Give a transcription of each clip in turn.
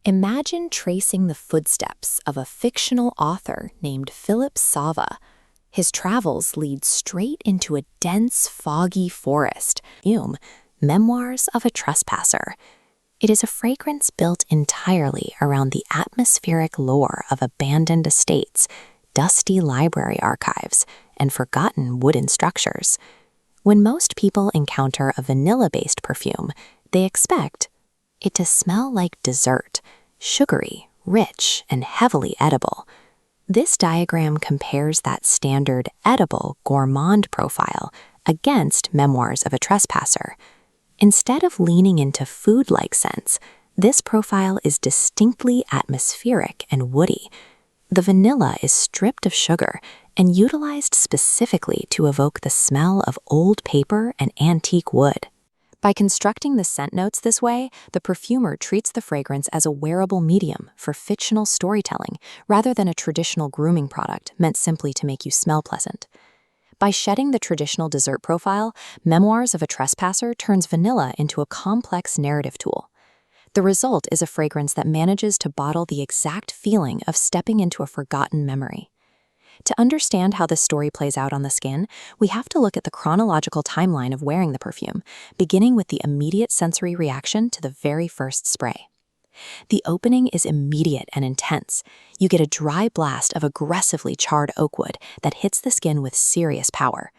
Imagine tracing the footsteps of a fictional author named Philip Sava. His travels lead straight into a dense, foggy forest. Memoirs of a Trespasser. It is a fragrance built entirely around the atmospheric lore of abandoned estates, dusty library archives, and forgotten wooden structures. When most people encounter a vanilla-based perfume, they expect it to smell like dessert, sugary, rich, and heavily edible. This diagram compares that standard edible gourmand profile against Memoirs of a Trespasser. Instead of leaning into food-like scents, this profile is distinctly atmospheric and woody. The vanilla is stripped of sugar and utilized specifically to evoke the smell of old paper and antique wood. By constructing the scent notes this way, the perfumer treats the fragrance as a wearable medium for fictional storytelling rather than a traditional grooming product meant simply to make you smell pleasant. By shedding the traditional dessert profile, Memoirs of a Trespasser turns vanilla into a complex narrative tool. The result is a fragrance that manages to bottle the exact feeling of stepping into a forgotten memory. To understand how this story plays out on the skin, we have to look at the chronological timeline of wearing the perfume, beginning with the immediate sensory reaction to the very first spray. The opening is immediate and intense. You get a dry blast of aggressively charred oak wood that hits the skin with serious power.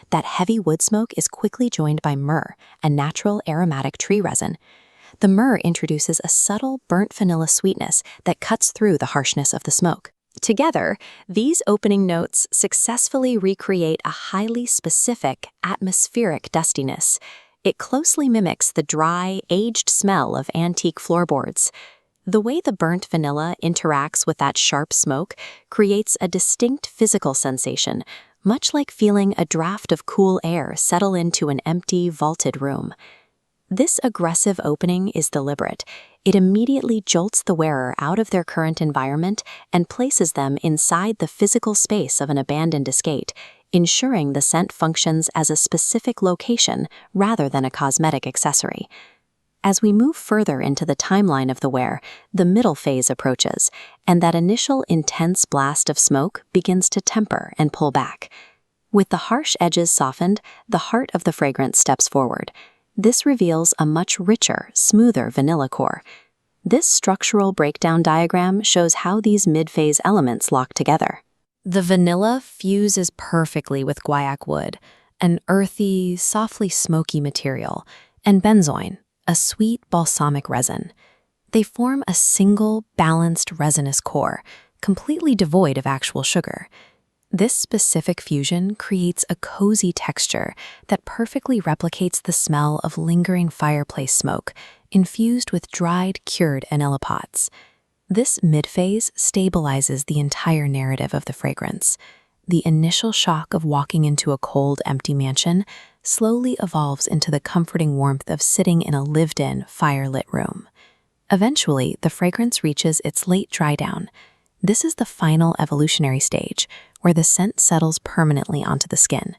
That heavy wood smoke is quickly joined by myrrh, a natural aromatic tree resin. The myrrh introduces a subtle burnt vanilla sweetness that cuts through the harshness of the smoke. Together, these opening notes successfully recreate a highly specific, atmospheric dustiness. It closely mimics the dry, aged smell of antique floorboards. The way the burnt vanilla interacts with that sharp smoke creates a distinct physical sensation, much like feeling a draft of cool air settle into an empty, vaulted room. This aggressive opening is deliberate. It immediately jolts the wearer out of their current environment and places them inside the physical space of an abandoned estate, ensuring the scent functions as a specific location rather than a cosmetic accessory. As we move further into the timeline of the wear, the middle phase approaches, and that initial intense blast of smoke begins to temper and pull back. With the harsh edges softened, the heart of the fragrance steps forward. This reveals a much richer, smoother vanilla core. This structural breakdown diagram shows how these mid-phase elements lock together. The vanilla fuses perfectly with Guaiacwood, an earthy, softly smoky material, and benzoin, a sweet balsamic resin. They form a single, balanced resinous core, completely devoid of actual sugar. This specific fusion creates a cozy texture that perfectly replicates the smell of lingering fireplace smoke, infused with dried, cured vanilla pods. This mid-phase stabilizes the entire narrative of the fragrance. The initial shock of walking into a cold, empty mansion slowly evolves into the comforting warmth of sitting in a lived-in, fire-lit room. Eventually, the fragrance reaches its late dry-down. This is the final evolutionary stage, where the scent settles permanently onto the skin.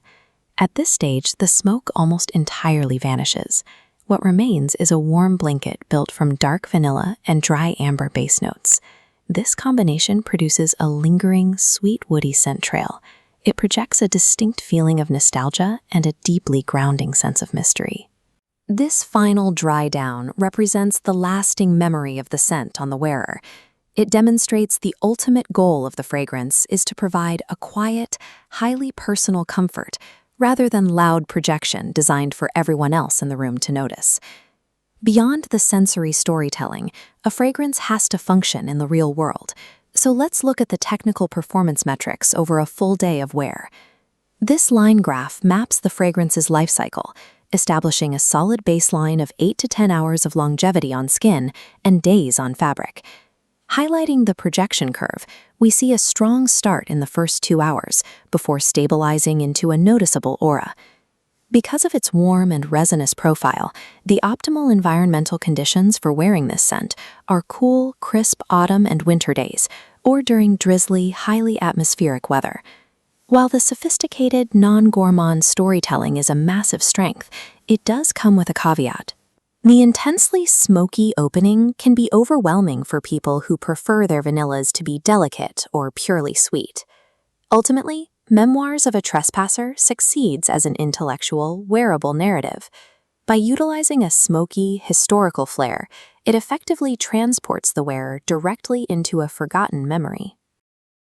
At this stage, the smoke almost entirely vanishes. What remains is a warm blanket built from dark vanilla and dry amber base notes. This combination produces a lingering, sweet woody scent trail. It projects a distinct feeling of nostalgia and a deeply grounding sense of mystery. This final dry down represents the lasting memory of the scent on the wearer. It demonstrates the ultimate goal of the fragrance is to provide a quiet, highly personal comfort, rather than loud projection designed for everyone else in the room to notice. Beyond the sensory storytelling, a fragrance has to function in the real world. So let's look at the technical performance metrics over a full day of wear. This line graph maps the fragrance's life cycle, establishing a solid baseline of 8 to 10 hours of longevity on skin and days on fabric. Highlighting the projection curve, we see a strong start in the first 2 hours before stabilizing into a noticeable aura. Because of its warm and resinous profile, the optimal environmental conditions for wearing this scent are cool, crisp autumn and winter days, or during drizzly, highly atmospheric weather. While the sophisticated, non-gourmand storytelling is a massive strength, it does come with a caveat. The intensely smoky opening can be overwhelming for people who prefer their vanillas to be delicate or purely sweet. Ultimately, Memoirs of a Trespasser succeeds as an intellectual, wearable narrative. By utilizing a smoky, historical flair, it effectively transports the wearer directly into a forgotten memory.